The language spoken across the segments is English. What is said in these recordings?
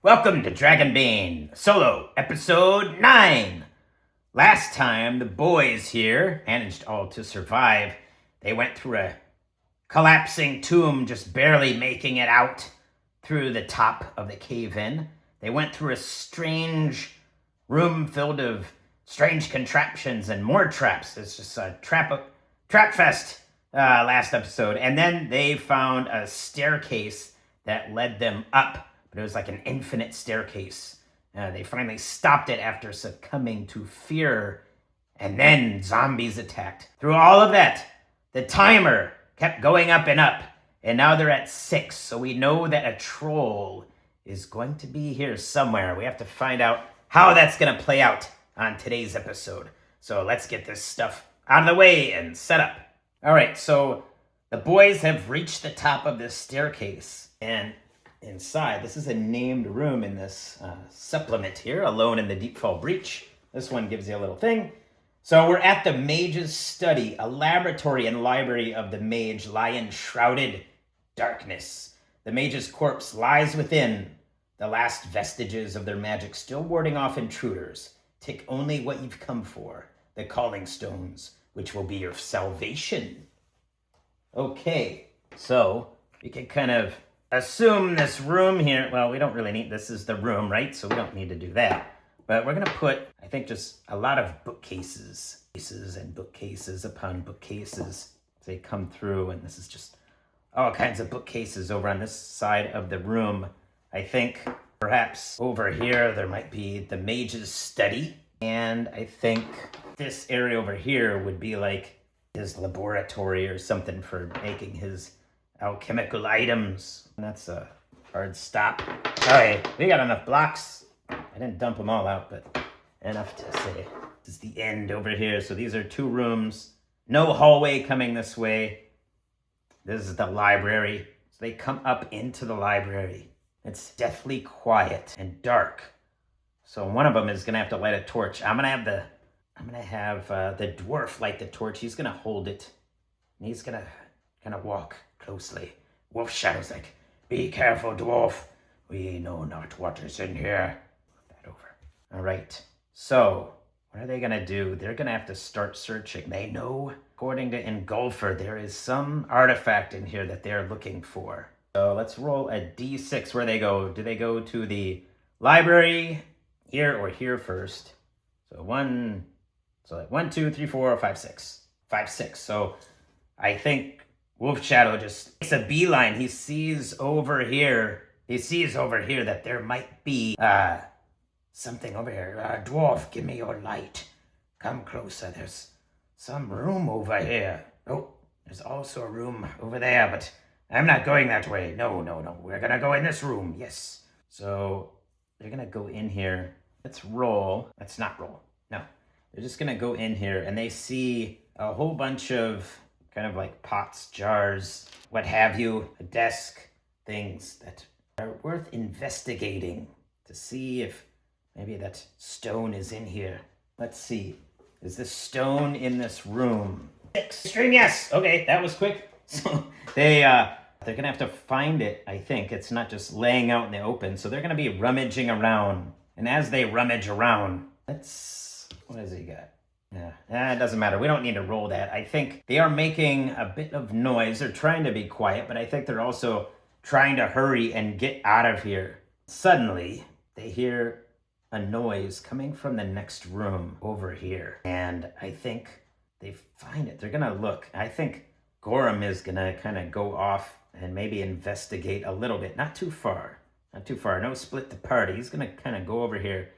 Welcome to Dragonbane Solo Episode 9. Last time, the boys here managed all to survive. They went through a collapsing tomb, just barely making it out through the top of the cave-in. They went through a strange room filled of strange contraptions and more traps. It's just a trap fest last episode. And then they found a staircase that led them up. But it was like an infinite staircase. They finally stopped it after succumbing to fear. And then zombies attacked. Through all of that, the timer kept going up and up. And now they're at 6. So we know that a troll is going to be here somewhere. We have to find out how that's going to play out on today's episode. So let's get this stuff out of the way and set up. All right, so the boys have reached the top of this staircase. And inside, this is a named room in this supplement here, Alone in the Deepfall Breach. This one gives you a little thing. So we're at the mage's study. A laboratory and library of the mage lie in shrouded darkness. The mage's corpse lies within, the last vestiges of their magic still warding off intruders. Take only what you've come for, the calling stones, which will be your salvation. Okay, so you can kind of assume this room here, well, we don't really need, this is the room, right? So we don't need to do that. But we're going to put, I think, just a lot of bookcases, and bookcases upon bookcases. They come through, and this is just all kinds of bookcases over on this side of the room. I think perhaps over here there might be the mage's study. And I think this area over here would be like his laboratory or something for making his alchemical items. And that's a hard stop. Okay, we got enough blocks. I didn't dump them all out, but enough to say this is the end over here. So these are 2 rooms. No hallway coming this way. This is the library. So they come up into the library. It's deathly quiet and dark. So one of them is gonna have to light a torch. I'm gonna have the dwarf light the torch. He's gonna hold it. And he's gonna kind of walk closely. Wolf Shadow's like, "Be careful, dwarf. We know not what is in here." Put that over. All right. So what are they gonna do? They're gonna have to start searching. They know, according to Engulfer, there is some artifact in here that they're looking for. So let's roll a d6. Where they go? Do they go to the library here or here first? So 1, 2, 3, 4, 5, 6. 5, 6. So I think Wolf Shadow just makes a beeline. He sees over here that there might be something over here. Dwarf, give me your light. Come closer. There's some room over here. Oh, there's also a room over there, but I'm not going that way. No. We're gonna go in this room. Yes. So they're gonna go in here. Let's roll. Let's not roll. No. They're just gonna go in here and they see a whole bunch of kind of like pots, jars, what have you, a desk, things that are worth investigating to see if maybe that stone is in here. Let's see. Is this stone in this room? 6. Extreme yes. Okay, that was quick. So they're gonna have to find it, I think. It's not just laying out in the open. So they're gonna be rummaging around. And as they rummage around, what has he got? Yeah, it doesn't matter. We don't need to roll that. I think they are making a bit of noise. They're trying to be quiet, but I think they're also trying to hurry and get out of here. Suddenly, they hear a noise coming from the next room over here. And I think they find it. They're going to look. I think Gorham is going to kind of go off and maybe investigate a little bit. Not too far. No split the party. He's going to kind of go over here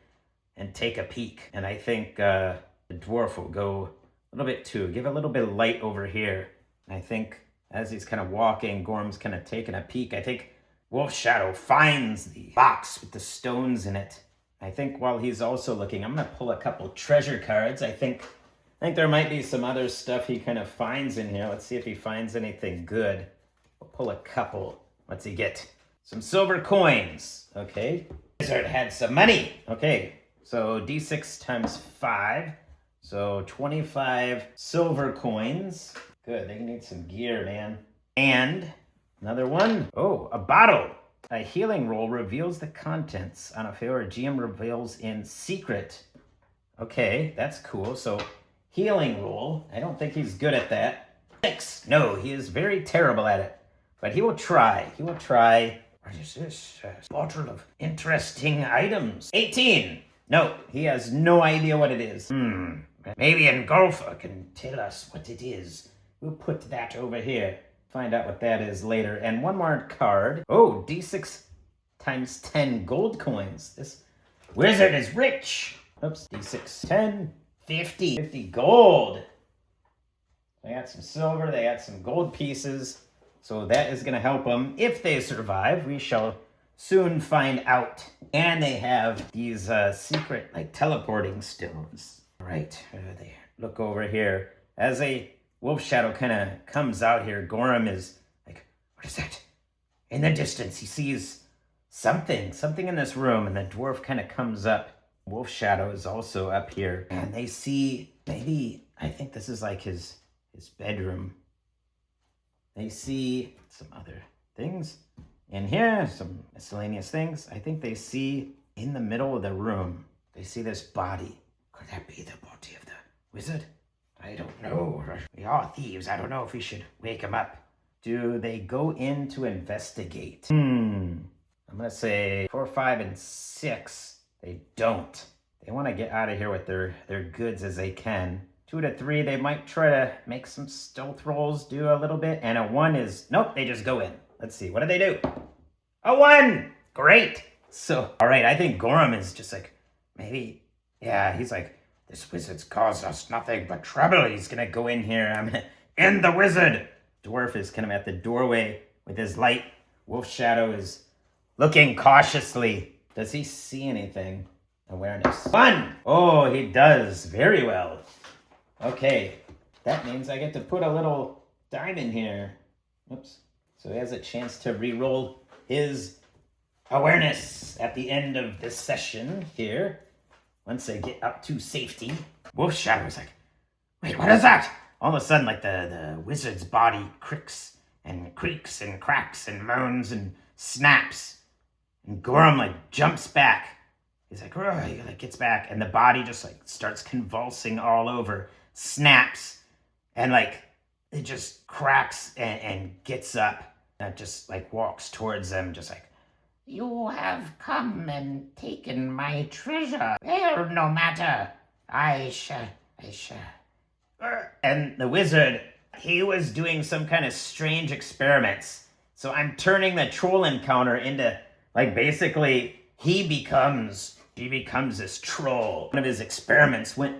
and take a peek. And I think the dwarf will go a little bit too. Give a little bit of light over here. I think as he's kind of walking, Gorham's kind of taking a peek. I think Wolf Shadow finds the box with the stones in it. I think while he's also looking, I'm going to pull a couple treasure cards. I think there might be some other stuff he kind of finds in here. Let's see if he finds anything good. We'll pull a couple. What's he get? Some silver coins. Okay. Wizard had some money. Okay. So D6 times 5. So 25 silver coins. Good. They need some gear, man. And another one. Oh, a bottle. A healing roll reveals the contents on a failure. GM reveals in secret. Okay, that's cool. So, healing roll. I don't think he's good at that. 6. No, he is very terrible at it. But he will try. He will try. What is this? A bottle of interesting items. 18. No, he has no idea what it is. Maybe Engulfer can tell us what it is. We'll put that over here. Find out what that is later. And one more card. Oh, D6 times 10 gold coins. This wizard is rich. Oops, D6, 10, 50. 50 gold. They got some silver. They got some gold pieces. So that is going to help them. If they survive, we shall soon find out. And they have these secret, like, teleporting stones. All right, they look over here. As a wolf shadow kind of comes out here, Gorham is like, what is that? In the distance, he sees something in this room, and the dwarf kind of comes up. Wolf shadow is also up here, and they see, maybe, I think this is like his bedroom. They see some other things in here, some miscellaneous things. I think they see in the middle of the room, they see this body. Could that be the body of the wizard? I don't know. We are thieves. I don't know if we should wake him up. Do they go in to investigate? I'm going to say 4, 5, and 6. They don't. They want to get out of here with their goods as they can. 2 to 3, they might try to make some stealth rolls, do a little bit. And a 1 is, nope, they just go in. Let's see, what do they do? A 1! Great! So, all right, I think Gorham is just like, maybe, yeah, he's like, this wizard's caused us nothing but trouble. He's going to go in here. I'm going to end the wizard. Dwarf is kind of at the doorway with his light. Wolf Shadow is looking cautiously. Does he see anything? Awareness. 1! Oh, he does very well. Okay, that means I get to put a little diamond here. Oops. So he has a chance to re-roll his awareness at the end of this session here. Once they get up to safety. Wolf Shadow is like, wait, what is that? All of a sudden, like the wizard's body creaks and cracks and moans and snaps. And Gorham like jumps back. He's like, oh, he like gets back, and the body just like starts convulsing all over, snaps, and like it just cracks and gets up. And it just like walks towards them, just like, you have come and taken my treasure. Well, no matter. I shall. And the wizard, he was doing some kind of strange experiments. So I'm turning the troll encounter into, like, basically, he becomes this troll. One of his experiments went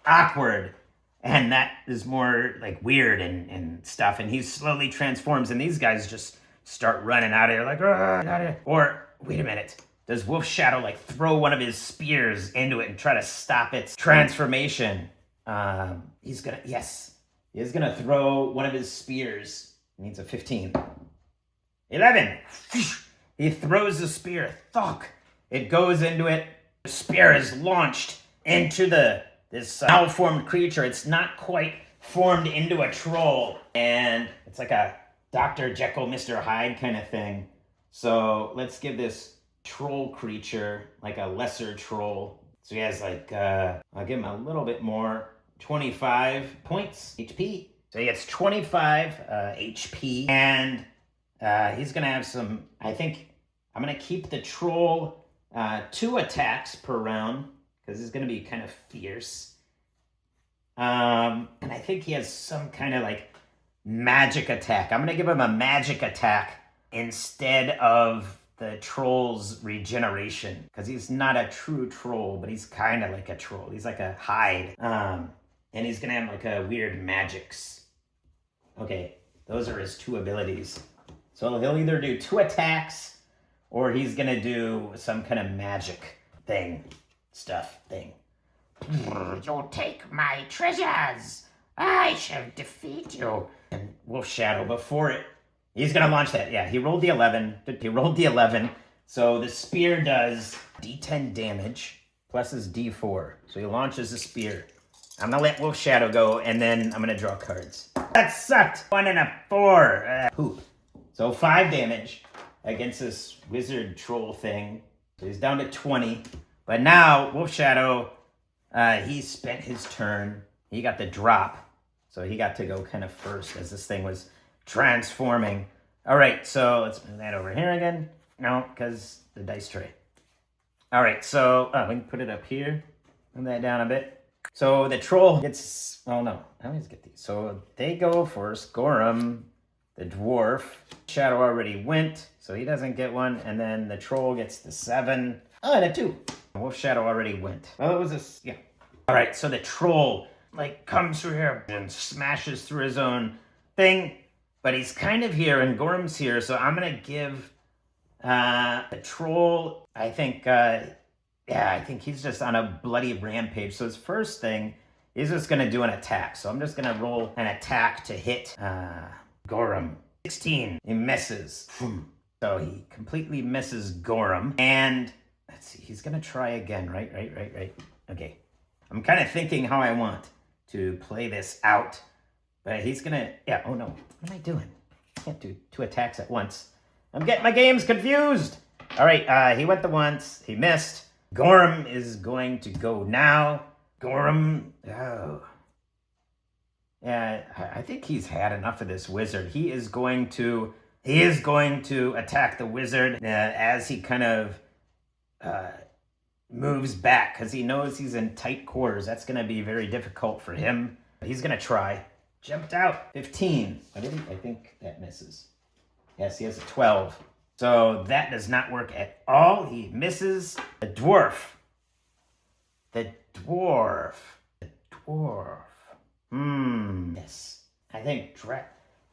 awkward, and that is more, like, weird and stuff. And he slowly transforms, and these guys just start running out of here, like, out of here. Or, wait a minute. Does Wolf Shadow, like, throw one of his spears into it and try to stop its transformation? He's gonna throw one of his spears. He needs a 15. 11. He throws the spear. Thunk. It goes into it. The spear is launched into this malformed creature. It's not quite formed into a troll. And it's like a Dr. Jekyll, Mr. Hyde kind of thing. So let's give this troll creature like a lesser troll. So he has like, I'll give him a little bit more. 25 points HP. So he gets 25 HP. And he's going to have some, I think, I'm going to keep the troll 2 attacks per round, because he's going to be kind of fierce. And I think he has some kind of like magic attack. I'm going to give him a magic attack instead of the troll's regeneration, because he's not a true troll, but he's kind of like a troll. He's like a Hyde. And he's going to have like a weird magics. Okay, those are his 2 abilities. So he'll either do 2 attacks, or he's going to do some kind of magic thing. You'll take my treasures. I shall defeat you. And Wolf Shadow, before it, he's going to launch that. Yeah, he rolled the 11. So the spear does D10 damage plus his D4. So he launches the spear. I'm going to let Wolf Shadow go, and then I'm going to draw cards. That sucked. 1 and a 4. Poop. So 5 damage. against this wizard troll thing. So he's down to 20. But now, Wolf Shadow, he spent his turn. He got the drop. So he got to go kind of first as this thing was transforming. All right, so let's move that over here again. No, because the dice tray. All right, so we can put it up here. Move that down a bit. So the troll gets, oh no, I always get these. So they go first. Gorum, the dwarf. Shadow already went, so he doesn't get one. And then the troll gets the 7. Oh, and a 2. Wolf Shadow already went. Oh, it was this, yeah. All right, so the troll, like, comes through here and smashes through his own thing. But he's kind of here, and Gorum's here, so I'm going to give the troll, I think he's just on a bloody rampage. So his first thing, he's just going to do an attack. So I'm just going to roll an attack to hit Gorum. 16. He misses. So he completely misses Gorum. And let's see, he's going to try again, right? Okay. I'm kind of thinking how I want to play this out. But he's going to, yeah, oh no. What am I doing? I can't do 2 attacks at once. I'm getting my games confused. All right, he went the once. He missed. Gorum is going to go now. Gorum, oh. Yeah, I think he's had enough of this wizard. He is going to attack the wizard as he kind of moves back because he knows he's in tight quarters. That's going to be very difficult for him. He's going to try. Jumped out. 15. I think that misses. Yes, he has a 12. So that does not work at all. He misses. The dwarf. Yes. I think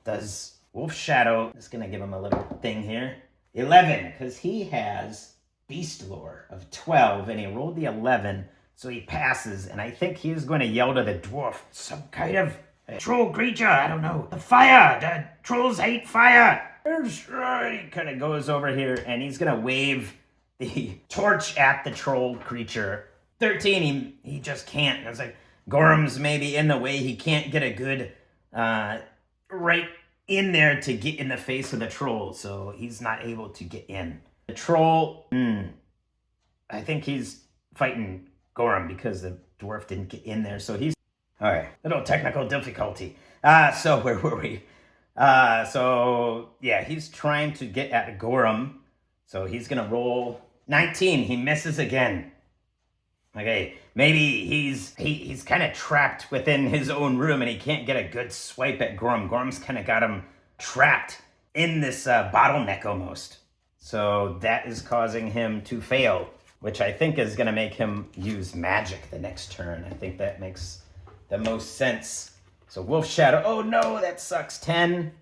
does Wolf Shadow is going to give him a little thing here. 11, because he has Beast Lore of 12, and he rolled the 11, so he passes, and I think he's going to yell to the dwarf, some kind of troll creature, I don't know. The fire! The trolls hate fire! He kind of goes over here, and he's going to wave the torch at the troll creature. 13, he just can't. It's like, Gorum's maybe in the way. He can't get a good right in there to get in the face of the troll, so he's not able to get in. The troll, I think he's fighting Gorum because the dwarf didn't get in there, so he's... All right, little technical difficulty. So where were we? So yeah, he's trying to get at Gorum, so he's gonna roll 19. He misses again. Okay, maybe he's kind of trapped within his own room and he can't get a good swipe at Gorum. Gorum's kind of got him trapped in this bottleneck almost. So that is causing him to fail, which I think is going to make him use magic the next turn. I think that makes the most sense. So Wolf Shadow, oh no, that sucks. 10.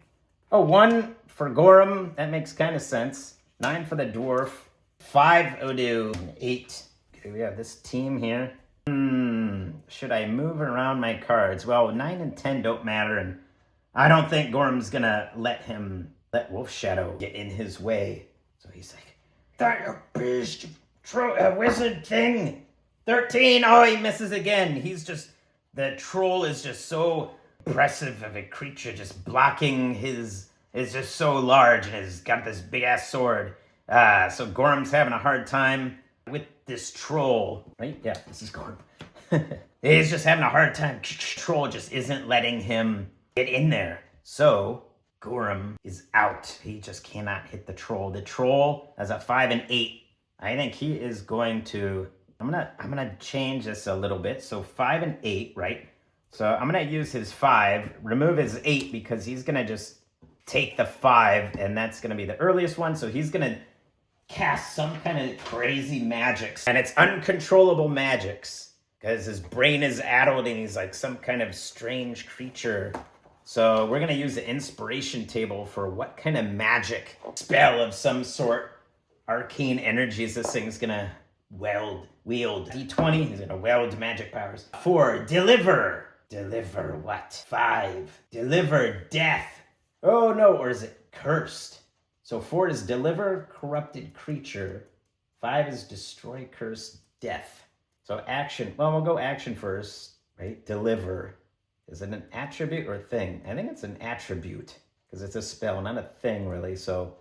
Oh, 1 for Gorum, that makes kind of sense. 9 for the dwarf. 5 Odu, 8. Okay, we have this team here. Should I move around my cards? Well, 9 and 10 don't matter, and I don't think Gorum's gonna let Wolf Shadow get in his way. So he's like, that beast, wizard thing. 13, oh, he misses again. The troll is just so impressive of a creature, just blocking is just so large, and has got this big ass sword. So Gorum's having a hard time with this troll, right? Yeah, this is Gorum. He's just having a hard time. Troll just isn't letting him get in there. So Gorum is out. He just cannot hit the troll. The troll has a 5 and 8. I think he is going to... I'm gonna change this a little bit. So 5 and 8, right? So I'm gonna use his 5, remove his 8 because he's gonna just take the 5, and that's gonna be the earliest one. So he's gonna cast some kind of crazy magics, and it's uncontrollable magics because his brain is addled and he's like some kind of strange creature. So we're gonna use the inspiration table for what kind of magic spell of some sort, arcane energies this thing's gonna wield. D20, he's gonna wield magic powers. 4, deliver what? 5, deliver death. Oh no, or is it cursed? So 4 is deliver corrupted creature. 5 is destroy cursed death. So action, well, we'll go action first, right? Deliver. Is it an attribute or a thing? I think it's an attribute because it's a spell, not a thing really. So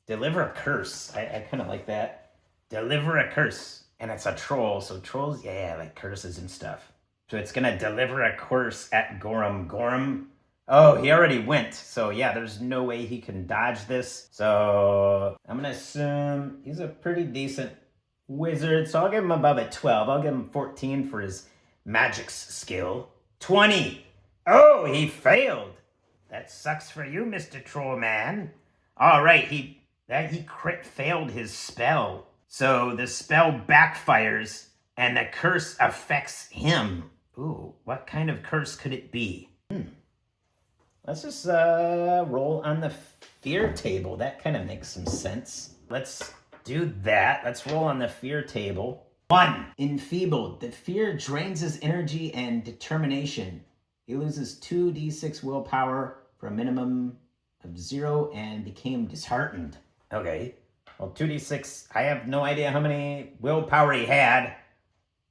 Deliver a curse. I kind of like that. Deliver a curse. And it's a troll. So trolls, yeah, like curses and stuff. So it's going to deliver a curse at Gorham. Gorham, oh, he already went. So yeah, there's no way he can dodge this. So I'm going to assume he's a pretty decent wizard. So I'll give him above a 12. I'll give him 14 for his magic skill. 20. Oh, he failed. That sucks for you, Mr. Trollman. All right, he crit failed his spell. So the spell backfires and the curse affects him. Ooh, what kind of curse could it be? Let's just roll on the fear table. That kind of makes some sense. Let's do that. Let's roll on the fear table. 1. Enfeebled. The fear drains his energy and determination. He loses 2d6 willpower for a minimum of 0 and became disheartened. Okay. Well, 2d6, I have no idea how many willpower he had.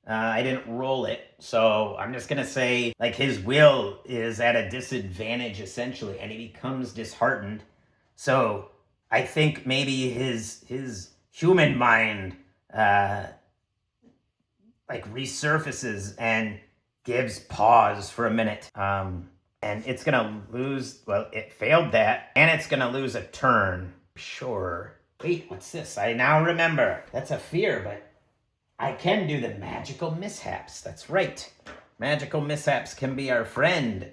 I didn't roll it, so I'm just gonna say, like, his will is at a disadvantage, essentially, and he becomes disheartened. So I think maybe his human mind, like, resurfaces and gives pause for a minute. And it's gonna lose, well, it failed that, and it's gonna lose a turn. Sure. Wait, what's this? I now remember. That's a fear, but I can do the magical mishaps. That's right. Magical mishaps can be our friend.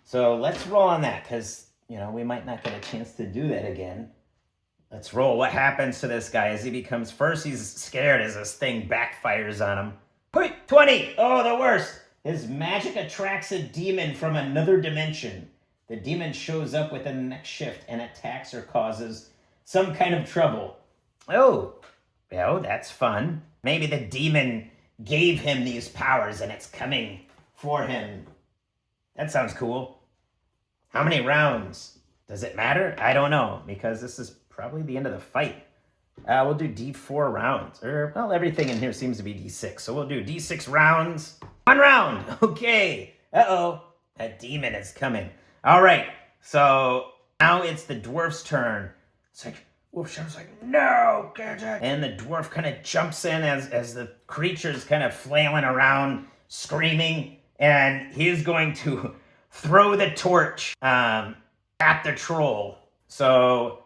So let's roll on that, because, you know, we might not get a chance to do that again. Let's roll. What happens to this guy as he becomes, first he's scared as this thing backfires on him. Wait, 20. Oh, the worst. His magic attracts a demon from another dimension. The demon shows up within the next shift and attacks or causes some kind of trouble. Oh, well, that's fun. Maybe the demon gave him these powers and it's coming for him. That sounds cool. How many rounds? Does it matter? I don't know, because this is probably the end of the fight. We'll do D4 rounds. Well, everything in here seems to be D6. So we'll do D6 rounds. 1 round. Okay. Uh-oh. That demon is coming. All right. So now it's the dwarf's turn. It's like, Wolfshadow's like, no, get it. And the dwarf kind of jumps in as the creature's kind of flailing around, screaming. And he's going to throw the torch at the troll. So,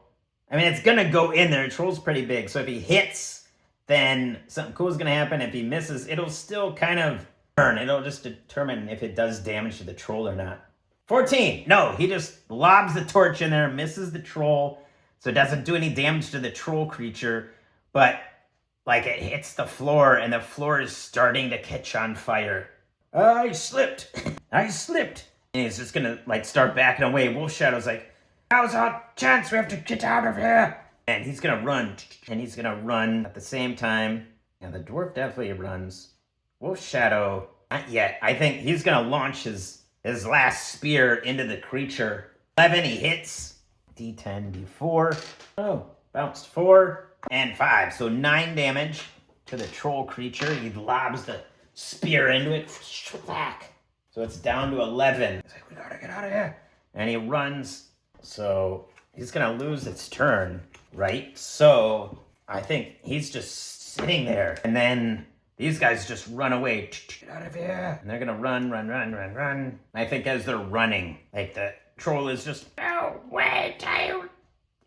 I mean, it's going to go in there. The troll's pretty big. So if he hits, then something cool is going to happen. If he misses, it'll still kind of burn. It'll just determine if it does damage to the troll or not. 14. No, he just lobs the torch in there, misses the troll. So it doesn't do any damage to the troll creature, but like it hits the floor and the floor is starting to catch on fire. I slipped. I slipped. And he's just gonna like start backing away. Wolfshadow's like, now's our chance. We have to get out of here. And he's gonna run. And he's gonna run at the same time. And the dwarf definitely runs. Wolfshadow, not yet. I think he's gonna launch his last spear into the creature. 11, he hits. D10, D4. Oh, bounced 4 and 5. So 9 damage to the troll creature. He lobs the spear into it. So it's down to 11. He's like, we gotta get out of here. And he runs. So he's gonna lose its turn, right? So I think he's just sitting there. And then these guys just run away. Get out of here. And they're gonna run. I think as they're running, like the troll is just, oh, wait, I'll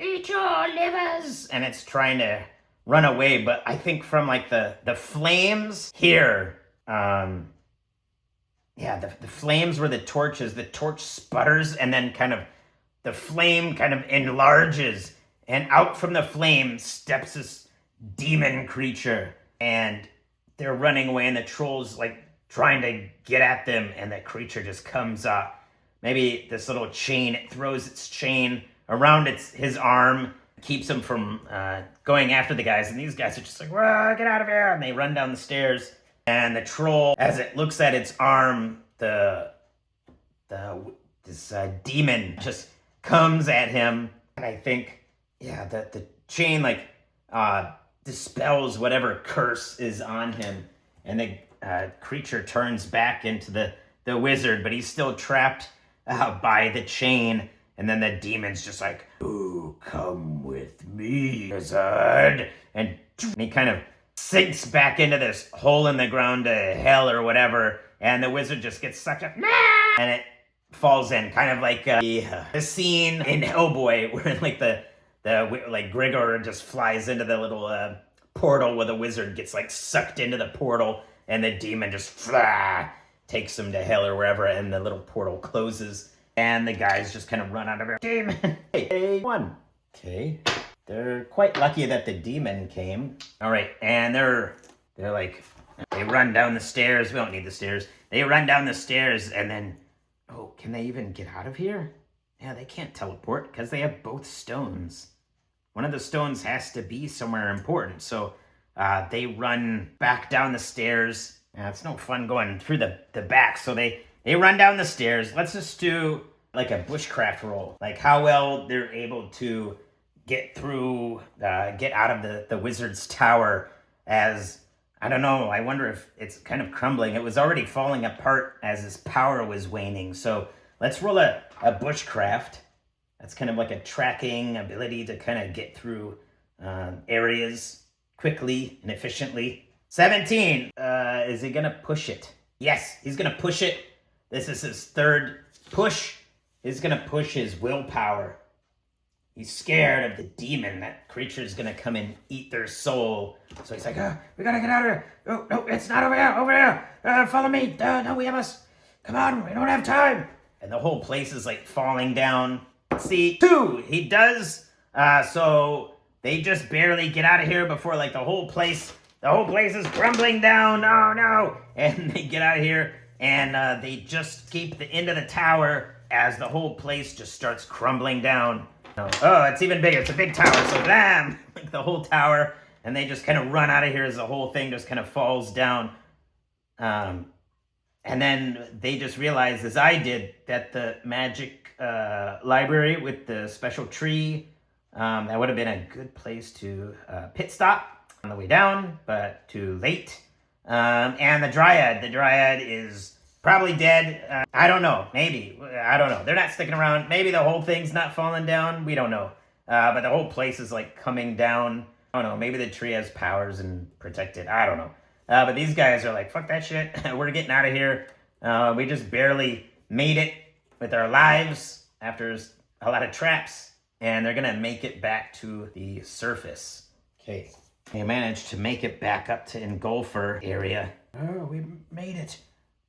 eat your livers. And it's trying to run away, but I think from like the flames here, the flames where the torch is, the torch sputters and then kind of the flame kind of enlarges, and out from the flame steps this demon creature, and they're running away, and the troll's like trying to get at them, and the creature just comes up. Maybe this little chain, it throws its chain around his arm, keeps him from going after the guys. And these guys are just like, whoa, get out of here. And they run down the stairs. And the troll, as it looks at its arm, this demon just comes at him. And I think, the chain like dispels whatever curse is on him. And the creature turns back into the wizard, but he's still trapped by the chain. And then the demon's just like, "Ooh, come with me, wizard." And he kind of sinks back into this hole in the ground to hell or whatever. And the wizard just gets sucked up. And it falls in, kind of like the scene in Hellboy where like the Grigor just flies into the little portal where the wizard gets like sucked into the portal and the demon just takes him to hell or wherever, and the little portal closes and the guys just kind of run out of there. Demon! Hey, won. Okay. They're quite lucky that the demon came. All right, and they're like, they run down the stairs. We don't need the stairs. They run down the stairs and then, oh, can they even get out of here? Yeah, they can't teleport because they have both stones. One of the stones has to be somewhere important. So they run back down the stairs. It's no fun going through the back. So they run down the stairs. Let's just do like a bushcraft roll. Like how well they're able to get through, get out of the wizard's tower as, I don't know, I wonder if it's kind of crumbling. It was already falling apart as his power was waning. So let's roll a bushcraft. That's kind of like a tracking ability to kind of get through areas quickly and efficiently. 17. Is he going to push it? Yes, he's going to push it. This is his third push. He's going to push his willpower. He's scared of the demon. That creature is going to come and eat their soul. So he's like, oh, we got to get out of here. Oh, no, it's not over here. Over here. Follow me. No, we must. Come on, we don't have time. And the whole place is like falling down. See, 2, he does. So they just barely get out of here before like the whole place is crumbling down. Oh no. And they get out of here and they just keep the end of the tower as the whole place just starts crumbling down. Oh, it's even bigger. It's a big tower. So bam, like the whole tower, and they just kind of run out of here as the whole thing just kind of falls down. And then they just realize, as I did, that the magic library with the special tree, that would have been a good place to pit stop on the way down, but too late. And the dryad is probably dead. I don't know. Maybe. I don't know. They're not sticking around. Maybe the whole thing's not falling down. We don't know. But the whole place is like coming down. I don't know. Maybe the tree has powers and protect it. I don't know. But these guys are like, fuck that shit. We're getting out of here. We just barely made it with our lives after a lot of traps. And they're going to make it back to the surface. Okay. They managed to make it back up to Engulfer area. Oh, we made it.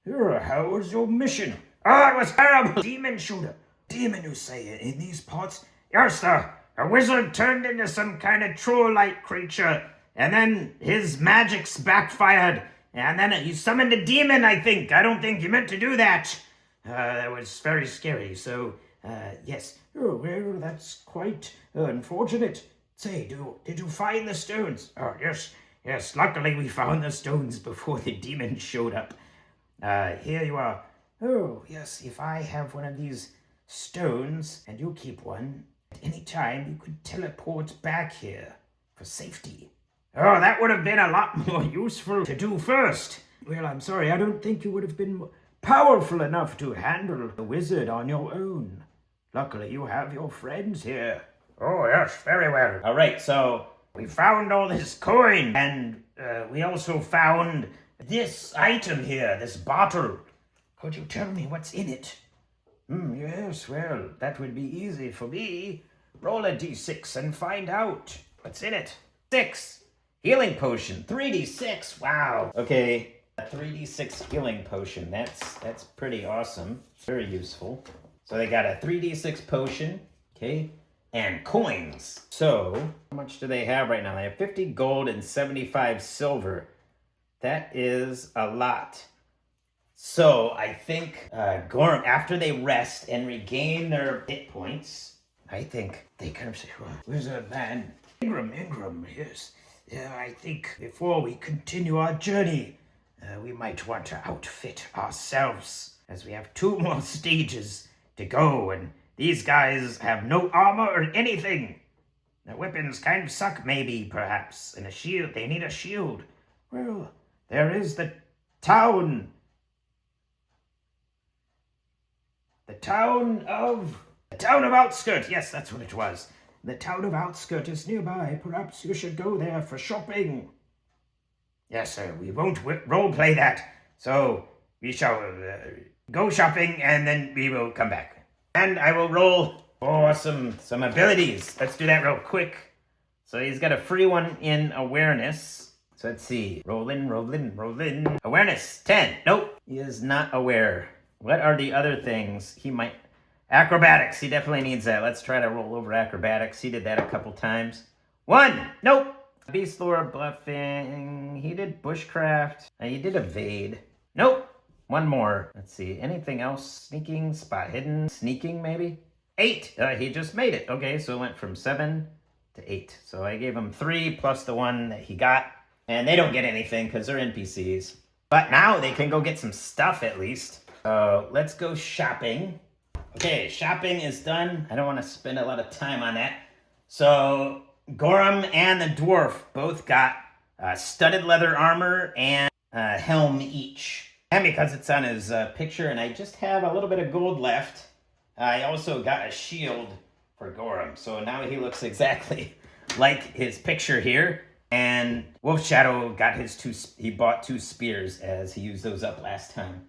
How was your mission? Oh, it was terrible. Demon shooter. Demon, you say, in these parts? Yes, sir. A wizard turned into some kind of troll-like creature, and then his magics backfired, and then he summoned a demon, I think. I don't think he meant to do that. That was very scary, so, yes. Oh, well, that's quite unfortunate. Say, did you find the stones? Oh, yes, luckily we found the stones before the demon showed up. Here you are. Oh, yes, if I have one of these stones, and you keep one, at any time you could teleport back here for safety. Oh, that would have been a lot more useful to do first. Well, I'm sorry, I don't think you would have been powerful enough to handle the wizard on your own. Luckily, you have your friends here. Oh, yes, very well. All right, so we found all this coin, and we also found this item here, this bottle. Could you tell me what's in it? Yes, well, that would be easy for me. Roll a d6 and find out. What's in it? 6. Healing potion. 3d6. Wow. Okay, a 3d6 healing potion. That's pretty awesome. Very useful. So they got a 3d6 potion. Okay. And coins. So, how much do they have right now? They have 50 gold and 75 silver. That is a lot. So, I think Gorm, after they rest and regain their hit points, I think they kind of say, Wizard man, Ingram, yes. I think before we continue our journey, we might want to outfit ourselves, as we have 2 more stages to go, and these guys have no armor or anything. Their weapons kind of suck, maybe, perhaps. And a shield. They need a shield. Well, there is the town. The town of The town of Outskirt. Yes, that's what it was. The town of Outskirt is nearby. Perhaps you should go there for shopping. Yes, sir. We won't roleplay that. So we shall go shopping and then we will come back. And I will roll for some abilities. Let's do that real quick. So he's got a free one in awareness. So let's see. Roll in. Awareness, 10. Nope, he is not aware. What are the other things he might... Acrobatics, he definitely needs that. Let's try to roll over acrobatics. He did that a couple times. 1, nope. Beast lore, bluffing. He did bushcraft. He did evade. Nope. One more. Let's see. Anything else? Sneaking, spot hidden, sneaking maybe? 8. He just made it. Okay, so it went from 7 to 8. So I gave him 3 plus the 1 that he got. And they don't get anything because they're NPCs. But now they can go get some stuff at least. So let's go shopping. Okay, shopping is done. I don't want to spend a lot of time on that. So Gorham and the dwarf both got studded leather armor and a helm each. And because it's on his picture and I just have a little bit of gold left, I also got a shield for Gorham. So now he looks exactly like his picture here. And Wolf Shadow got he bought 2 spears as he used those up last time.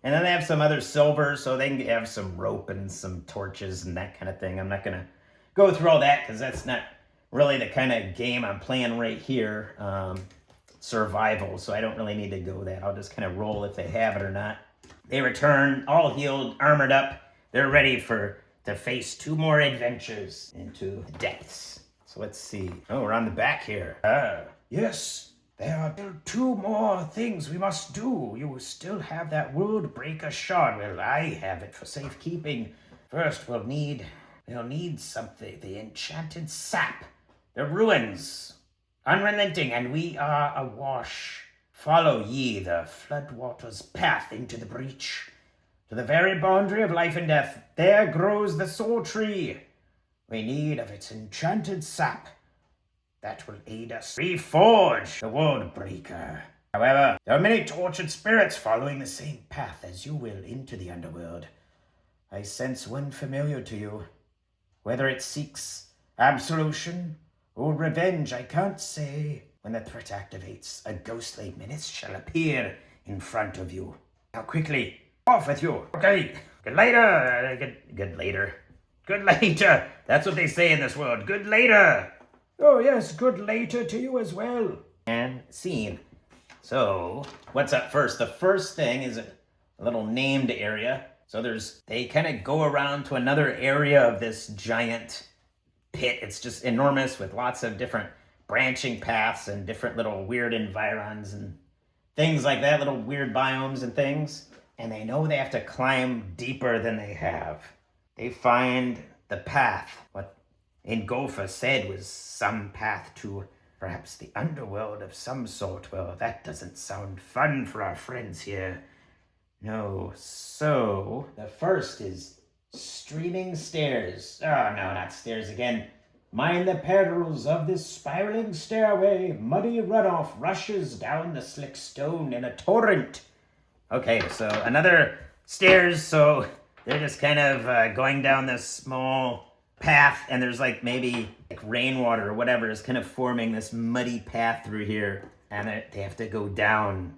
And then they have some other silver, so they can have some rope and some torches and that kind of thing. I'm not going to go through all that because that's not really the kind of game I'm playing right here. Survival, so I don't really need to go that. I'll just kind of roll if they have it or not. They return, all healed, armored up. They're ready to face 2 more adventures into the depths. So let's see. Oh, we're on the back here. Yes. There are still 2 more things we must do. You still have that World Breaker shard. Well, I have it for safekeeping. First, we'll need something. The enchanted sap. The ruins. Unrelenting, and we are awash. Follow ye the floodwater's path into the breach. To the very boundary of life and death, there grows the soul tree. We need of its enchanted sap. That will aid us reforge the World Breaker. However, there are many tortured spirits following the same path as you will into the underworld. I sense one familiar to you. Whether it seeks absolution or revenge, I can't say. When the threat activates, a ghostly menace shall appear in front of you. Now quickly, off with you. Okay, good later. Good later. Good later. That's what they say in this world. Good later. Oh yes, good later to you as well. And scene. So, what's up first? The first thing is a little named area. So they kind of go around to another area of this giant pit. It's just enormous with lots of different branching paths and different little weird environs and things like that, little weird biomes and things. And they know they have to climb deeper than they have. They find the path. What Ingolfa said was some path to perhaps the underworld of some sort. Well, that doesn't sound fun for our friends here. No, so the first is streaming stairs. Oh, no, not stairs again. Mind the perils of this spiraling stairway. Muddy runoff rushes down the slick stone in a torrent. Okay, so another stairs, so they're just kind of going down this small path, and there's like maybe like rainwater or whatever is kind of forming this muddy path through here, and they have to go down.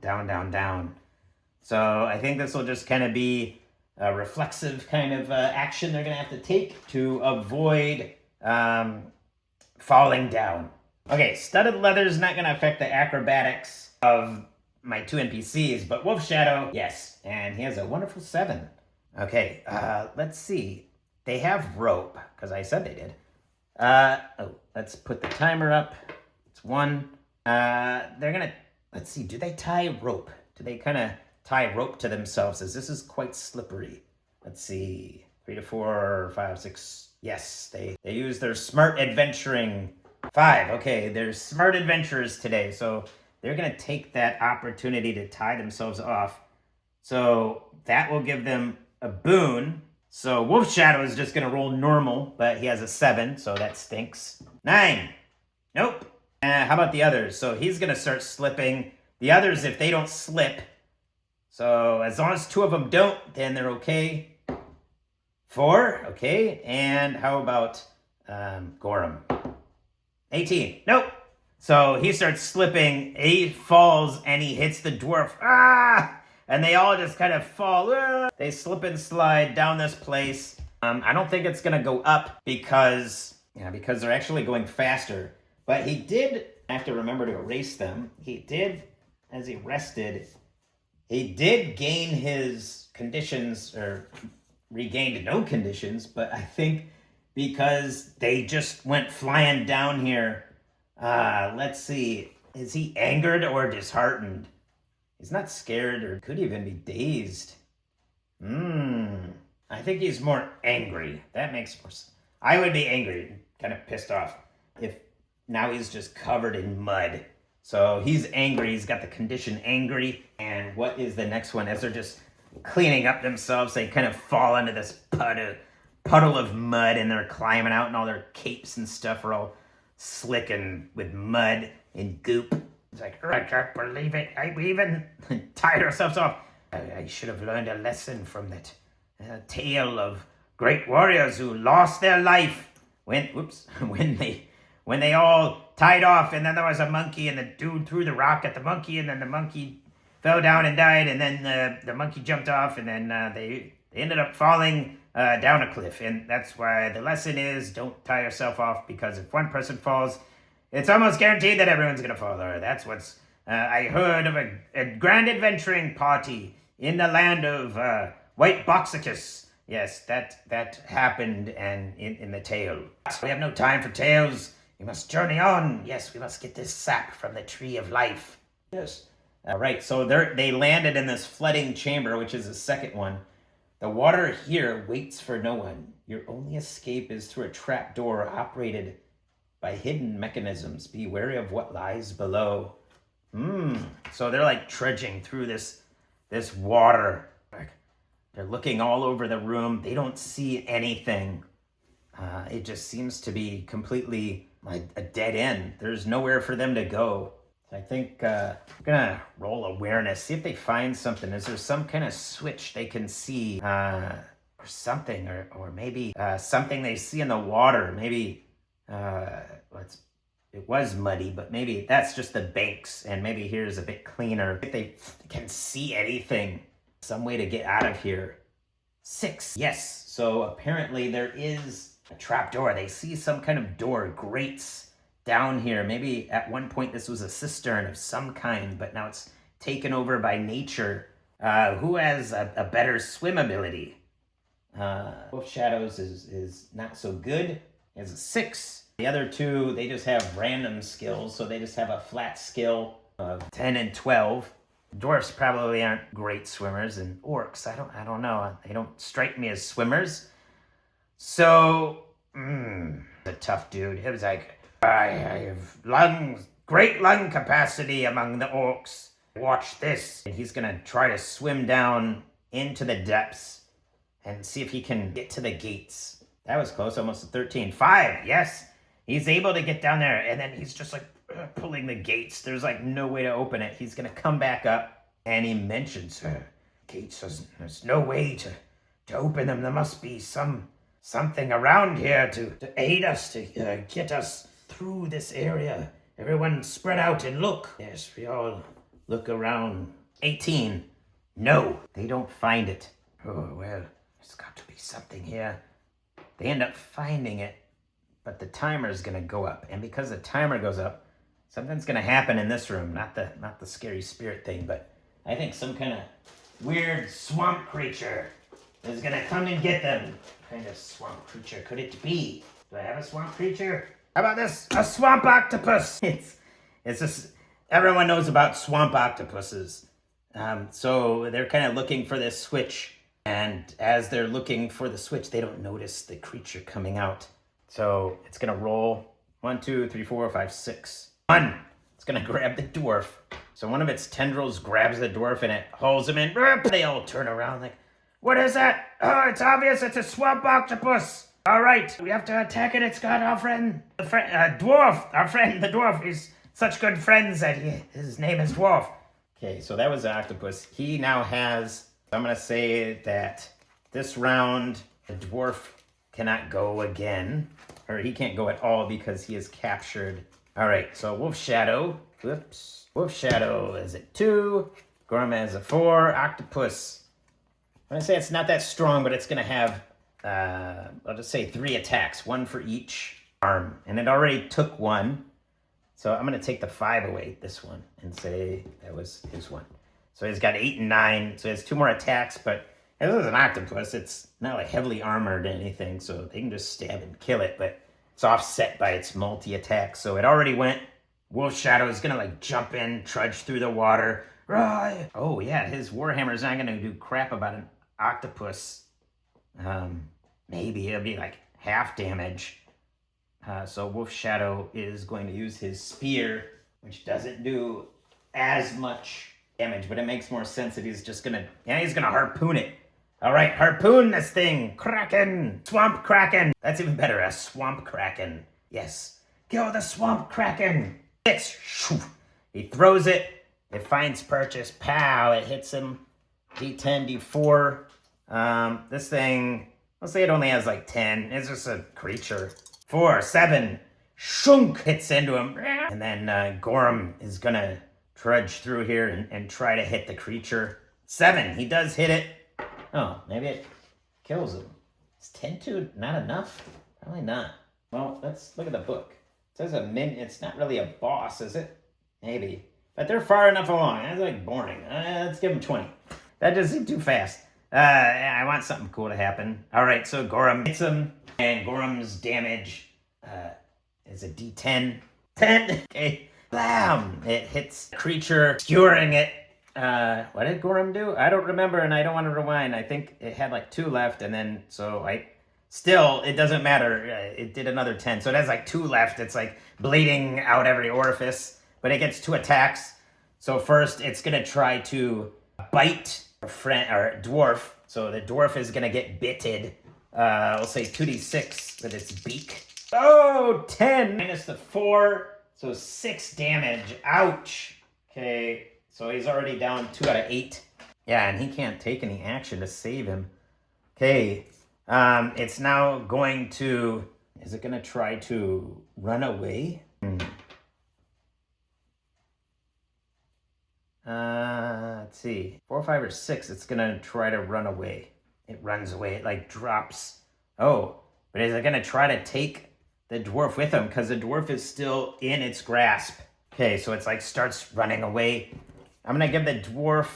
So I think this will just kind of be a reflexive kind of action they're going to have to take to avoid falling down. Okay, studded leather is not going to affect the acrobatics of my 2 NPCs, but Wolf Shadow, yes, and he has a wonderful 7. Okay, let's see. They have rope, because I said they did. Let's put the timer up. It's 1. They're going to, let's see, do they tie rope? Do they kind of tie rope to themselves, as this is quite slippery? Let's see, 3 to 4, 5, 6. Yes, they use their smart adventuring. 5, okay, they're smart adventurers today, so they're going to take that opportunity to tie themselves off. So that will give them a boon. So Wolf Shadow is just going to roll normal, but he has a 7, so that stinks. 9. Nope. How about the others? So he's going to start slipping. The others, if they don't slip, so as long as 2 of them don't, then they're okay. 4, okay. And how about Gorham? 18. Nope. So he starts slipping, he falls, and he hits the dwarf. Ah! And they all just kind of fall. Ah! They slip and slide down this place. I don't think it's going to go up because they're actually going faster. But he did, I have to remember to erase them. He did, as he rested, he did gain his conditions, or regained no conditions, but I think because they just went flying down here. Let's see. Is he angered or disheartened? He's not scared, or could even be dazed. I think he's more angry. That makes more sense. I would be angry, kind of pissed off. If now he's just covered in mud. So he's angry. He's got the condition angry. And what is the next one? As they're just cleaning up themselves, they kind of fall into this puddle of mud, and they're climbing out, and all their capes and stuff are all slick and with mud and goop. It's like, I can't believe it. We even tied ourselves off. I should have learned a lesson from that tale of great warriors who lost their life when they all tied off, and then there was a monkey, and the dude threw the rock at the monkey, and then the monkey fell down and died, and then the monkey jumped off, and then they ended up falling down a cliff. And that's why the lesson is, don't tie yourself off, because if one person falls, it's almost guaranteed that everyone's going to fall. Or that's what's... I heard of a grand adventuring party in the land of White Boxicus. Yes, that happened, and in the tale. We have no time for tales. We must journey on. Yes, we must get this sap from the tree of life. Yes. All right, so they landed in this flooding chamber, which is the second one. The water here waits for no one. Your only escape is through a trap door operated by hidden mechanisms. Be wary of what lies below. So they're like trudging through this water. They're looking all over the room. They don't see anything. It just seems to be completely like a dead end. There's nowhere for them to go. I think I'm gonna roll awareness, see if they find something. Is there some kind of switch they can see, or something, or maybe something they see in the water? Maybe it was muddy, but maybe that's just the banks, and maybe here's a bit cleaner. If they can see anything, some way to get out of here. 6, yes. So apparently there is a trap door. They see some kind of door, grates down here. Maybe at one point this was a cistern of some kind, but now it's taken over by nature. Who has a better swim ability? Wolf Shadows is not so good. He has a 6. The other two, they just have random skills, so they just have a flat skill of 10 and 12. Dwarfs probably aren't great swimmers, and orcs, I don't know. They don't strike me as swimmers. So, a tough dude. It was like, I have great lung capacity among the orcs. Watch this. And he's gonna try to swim down into the depths and see if he can get to the gates. That was close, almost a 13. 5, yes. He's able to get down there, and then he's just like pulling the gates. There's like no way to open it. He's gonna come back up, and he mentions gates. There's no way to open them. There must be something around here to aid us, to get us through this area. Everyone spread out and look. Yes, we all look around. 18. No, they don't find it. Oh, well, there's got to be something here. They end up finding it, but the timer is going to go up. And because the timer goes up, something's going to happen in this room. Not the scary spirit thing, but I think some kind of weird swamp creature is going to come and get them. What kind of swamp creature could it be? Do I have a swamp creature? How about this? A swamp octopus! It's just, everyone knows about swamp octopuses. So they're kind of looking for this switch. And as they're looking for the switch, they don't notice the creature coming out. So it's going to roll 1, 2, 3, 4, 5, 6. 1. It's going to grab the dwarf. So one of its tendrils grabs the dwarf and it hauls him in. They all turn around like, what is that? Oh, it's obvious. It's a swamp octopus. All right, we have to attack it. It's got our friend, dwarf. Our friend, the dwarf, is such good friends that his name is Dwarf. Okay, so that was the octopus. He now has, I'm going to say that this round, the dwarf cannot go again. Or he can't go at all because he is captured. All right, so Wolf Shadow. Whoops. Wolf Shadow is at 2. Gorm has a 4. Octopus. I'm going to say it's not that strong, but it's going to have, I'll just say 3 attacks. 1 for each arm. And it already took 1. So I'm going to take the 5 away, this one, and say that was his one. So he's got 8 and 9. So he has 2 more attacks, but as this is an octopus, it's not like heavily armored or anything, so they can just stab and kill it, but it's offset by its multi-attack. So it already went. Wolf Shadow is gonna like jump in, trudge through the water. Oh yeah, his Warhammer's not gonna do crap about an octopus. Maybe it'll be like half damage. So Wolf Shadow is going to use his spear, which doesn't do as much damage, but it makes more sense that he's just gonna, he's gonna harpoon it. All right, harpoon this thing. Kraken. Swamp Kraken. That's even better, a Swamp Kraken. Yes. Kill the Swamp Kraken. 6. He throws it. It finds purchase. Pow. It hits him. D10, D4. This thing, let's say it only has like 10. It's just a creature. 4, 7. Shunk hits into him. And then Gorm is going to trudge through here and try to hit the creature. 7. He does hit it. Oh, maybe it kills him. Is 10-2 not enough? Probably not. Well, let's look at the book. It says it's not really a boss, is it? Maybe. But they're far enough along. That's like boring. Let's give him 20. That just seemed too fast. I want something cool to happen. All right, so Gorm hits him, and Gorm's damage is a D10. 10. Okay. Blam! It hits the creature, skewering it. What did Gorm do? I don't remember, and I don't want to rewind. I think it had like 2 left, and then, still, it doesn't matter. It did another 10, so it has like 2 left. It's like bleeding out every orifice, but it gets 2 attacks. So first, it's going to try to bite a dwarf. So the dwarf is going to get bitted. I'll say 2d6 with its beak. Oh, 10 minus the 4, so 6 damage. Ouch. Okay. So he's already down 2 out of 8. Yeah, and he can't take any action to save him. Okay, it's now going to... Is it going to try to run away? Let's see. 4, 5, or 6, it's going to try to run away. It runs away. It, like, drops. Oh, but is it going to try to take the dwarf with him? Because the dwarf is still in its grasp. Okay, so it's, like, starts running away. I'm going to give the dwarf,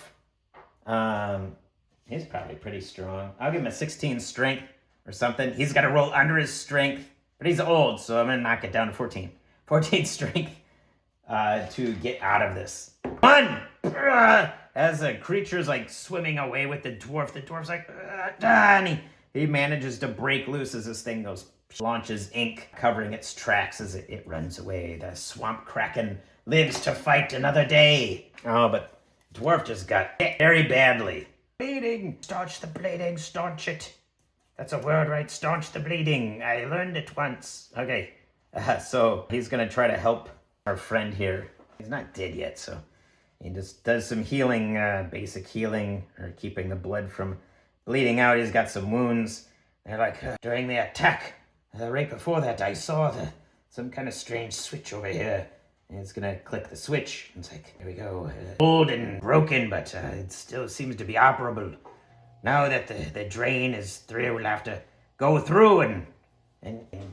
he's probably pretty strong. I'll give him a 16 strength or something. He's got to roll under his strength, but he's old, so I'm going to knock it down to 14. 14 strength to get out of this. 1! As the creature's like swimming away with the dwarf's like, and he manages to break loose as this thing goes, launches ink covering its tracks as it runs away. The Swamp Kraken lives to fight another day. Oh, but dwarf just got hit very badly. Bleeding. Staunch the bleeding. Staunch it. That's a word, right? Staunch the bleeding. I learned it once. Okay. So he's going to try to help our friend here. He's not dead yet, so he just does some healing, basic healing, or keeping the blood from bleeding out. He's got some wounds. They're like, during the attack, right before that, I saw some kind of strange switch over here. And it's gonna click the switch. It's like, here we go. Old and broken, but it still seems to be operable. Now that the drain is through, we'll have to go through and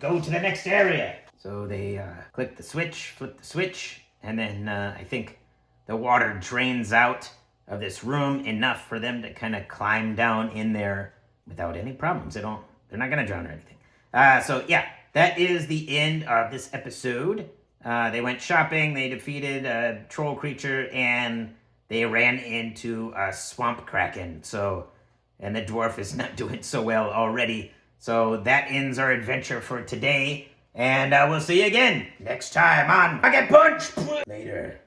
go to the next area. So they click the switch, flip the switch, and then I think the water drains out of this room enough for them to kind of climb down in there without any problems. They're not gonna drown or anything. So yeah, that is the end of this episode. They went shopping, they defeated a troll creature, and they ran into a Swamp Kraken. And the dwarf is not doing so well already. So that ends our adventure for today. And we'll see you again next time on Pocket Punch. Later.